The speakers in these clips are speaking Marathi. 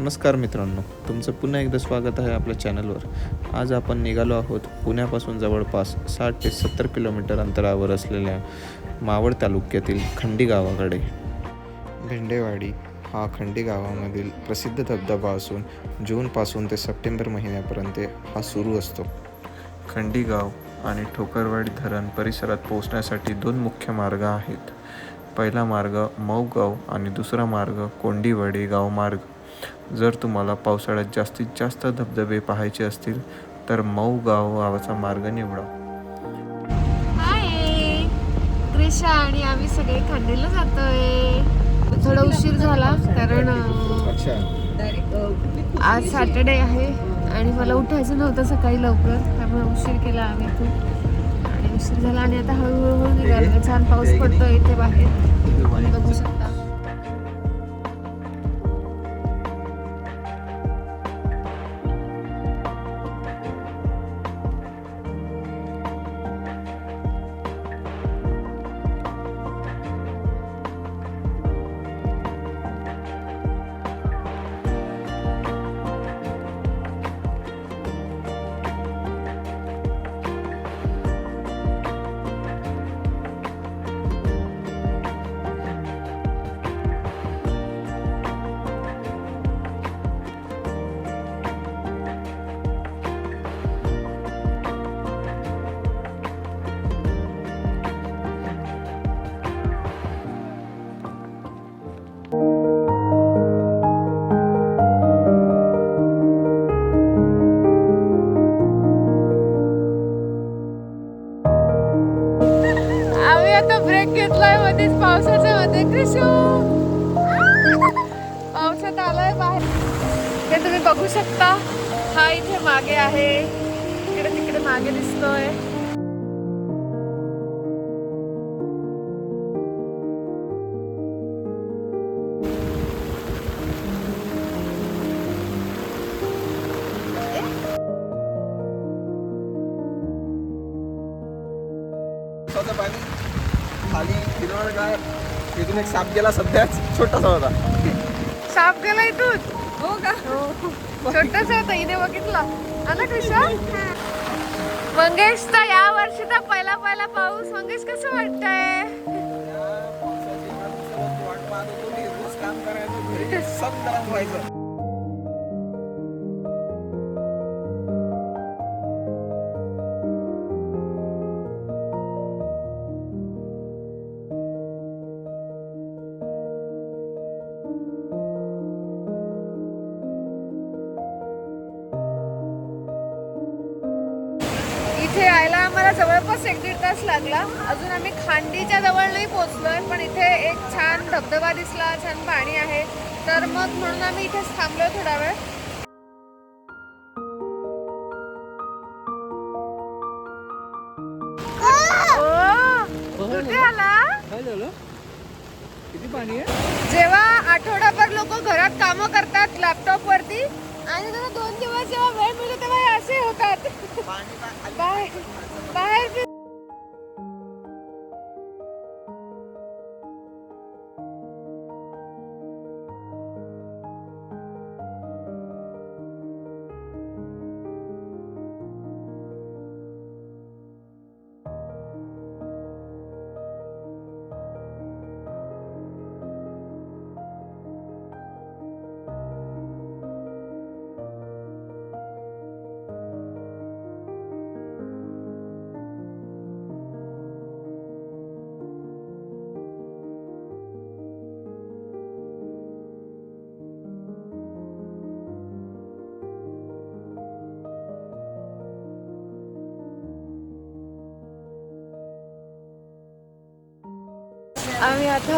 नमस्कार मित्रांनो, तुमचं पुन्हा एकदा स्वागत आहे आपल्या चॅनलवर. आज आपण निघालो आहोत पुण्यापासून जवळपास 60 ते 70 किलोमीटर अंतरावर असलेल्या मावळ तालुक्यातील खंडी गावाकडे. भेंडेवाडी हा खंडी गावामधील प्रसिद्ध धबधबा असून जूनपासून ते सप्टेंबर महिन्यापर्यंत हा सुरू असतो. खंडी गाव आणि ठोकरवाडी धरण परिसरात पोहोचण्यासाठी 2 मुख्य मार्ग आहेत. पहिला मार्ग मऊगाव आणि दुसरा मार्ग कोंडिवडे गाव मार्ग. जर तुम्हाला पावसाळ्यात जास्तीत जास्त धबधबे पाहायचे असतील तर मऊगाव गावाचा मार्ग निवडा. हाय क्रिशा आणि आम्ही सगळे खंडीला जातोय. थोडा उशीर झाला कारण आज सॅटर्डे आहे आणि मला उठायचं नव्हतं सकाळी लवकर, त्यामुळे उशीर केला आम्ही खूप आणि उशीर झाला आणि आता हळूहळू निघालो. छान पाऊस पडतोय इथे बाहेर, बघू शकता. ब्रेक घेतलाय मध्येच पावसाच्या मध्ये. कृषू पावसात आलाय बाहेर, हे तुम्ही बघू शकता. हा इथे मागे आहे, इकडे तिकडे मागे दिसतोय. खाली काय इथून एक साप गेला, सध्याच छोटासा होता. साप गेला इथून? हो का? छोटासा होता, इथे बघितला आला कृष्णा. मंगेशचा या वर्षीचा पहिला पाऊस. मंगेश कसं वाटतंय? काम करायचं, सब गरम व्हायचं. इथे यायला आम्हाला जवळपास 1-1.5 तास लागला. अजून आम्ही खांडीच्या जवळ नाही पोहोचलोय, पण इथे एक छान धबधबा दिसला, छान पाणी आहे, तर मग म्हणून आम्ही इथेच थांबलोय थोडा वेळ. कुठे आला? किती पाणी आहे? जेव्हा आठवडाभर लोक घरात कामं करतात लॅपटॉप वरती आणि त्यांना 2 दिवस जेव्हा वेळ मिळतो तेव्हा हे असे होतात. बाहेर आम्ही आता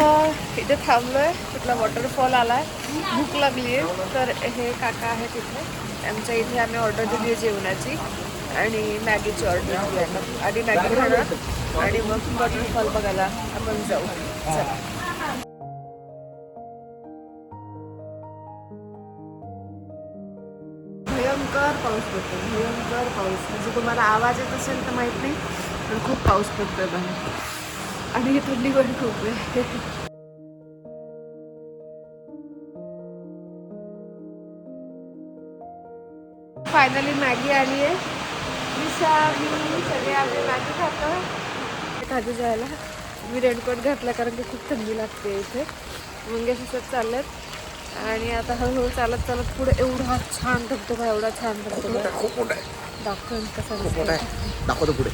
इथे थांबलोय. तिथला वॉटरफॉल आलाय, भूक लागली आहे, तर हे काका आहेत इथे. आमच्या इथे आम्ही ऑर्डर दिली आहे जेवणाची आणि मॅगीची ऑर्डर दिली आहे. आधी मॅगी खाणार आणि मग वॉटरफॉल बघायला आपण जाऊ. चला. भयंकर पाऊस पडतो, भयंकर पाऊस. म्हणजे तुम्हाला आवाज येत असेल तर माहित नाही, पण खूप पाऊस पडतोय बाहेर आणि थंडी पण खूप आहे. फायनली मॅगी आली आहे. दिशा मी सगळे आम्ही मॅगी खातो खाली जायला. मी रेनकोट घातला कारण की खूप थंडी लागते इथे. मंगेश असत चाललेत आणि आता हळूहळू चालत चालत पुढे एवढा छान धबधबा एवढा छान धबधबा खूप मोठा आहे. दाखवून कसा खूप मोठा आहे. दाखवतो पुढे.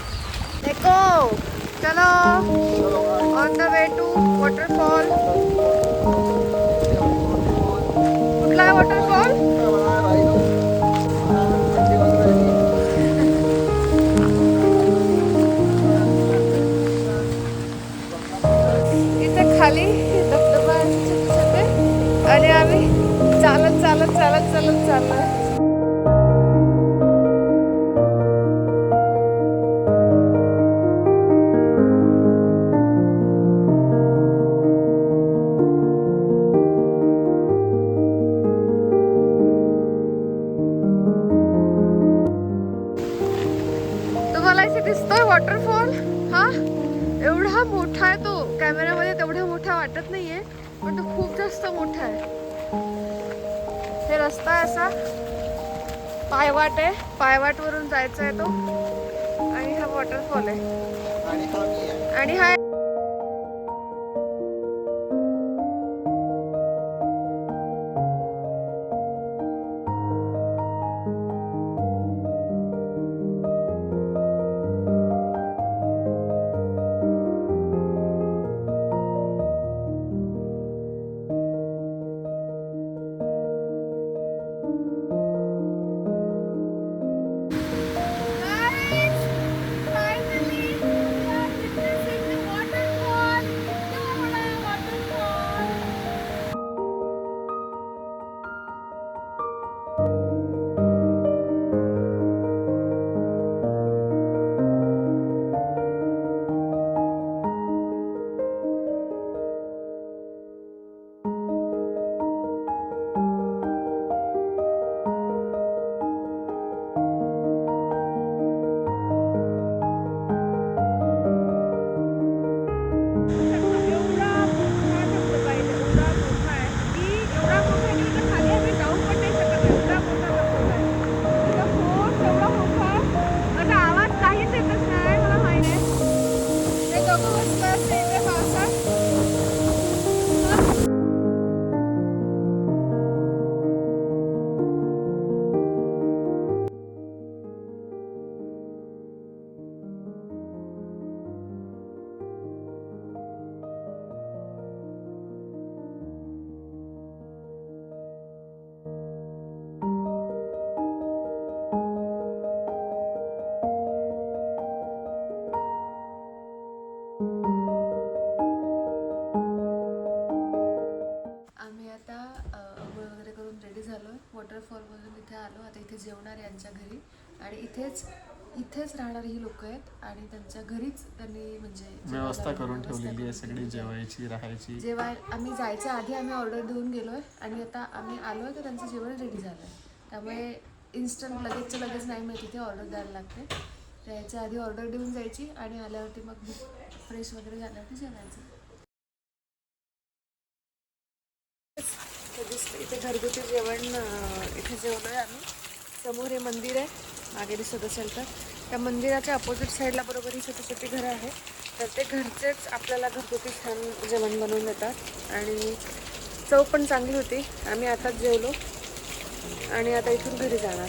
देखो चलो on the way to waterfall. कुठला आहे वॉटरफॉल? इथे खाली धबधबा आहे छोटे छोटे आणि आम्ही चालत चालत चालत चालत चाललोय. तुम्हाला इथे दिसतोय वॉटरफॉल? हा एवढा मोठा आहे तो. कॅमेऱ्यामध्ये तेवढा मोठा वाटत नाहीये पण तो खूप जास्त मोठा आहे. हे रस्ता आहे असा पायवाट आहे. पायवाट वरून जायचा आहे तो आणि हा वॉटरफॉल आहे आणि हा वॉटरफॉलमधून इथे आलो. आता इथे जेवणार यांच्या घरी आणि इथेच राहणारी ही लोक आहेत आणि त्यांच्या घरीच त्यांनी म्हणजे व्यवस्था करून ठेवलेली आहे सगळी जेवायची राहायची. जेव्हा आम्ही जायच्या आधी आम्ही ऑर्डर देऊन गेलोय आणि आता आम्ही आलोय तर त्यांचं जेवण रेडी झालंय. त्यामुळे इन्स्टंट लगेच नाही मिळत, तिथे ऑर्डर द्यायला लागते. त्याच्या आधी ऑर्डर देऊन जायची आणि आल्यावरती मग फ्रेश वगैरे झाल्यावरती जेवायचं. इथे घरगुती जेवण इथे जेवलोय आम्ही. समोर हे मंदिर आहे, मागे दिसत असेल तर. त्या मंदिराच्या अपोजिट साईडला बरोबर ही छोटी छोटी घरं आहेत. तर ते घरचेच आपल्याला घरगुती छान जेवण बनवून देतात आणि चव पण चांगली होती. आम्ही आताच जेवलो आणि आता इथून घरी जाणार.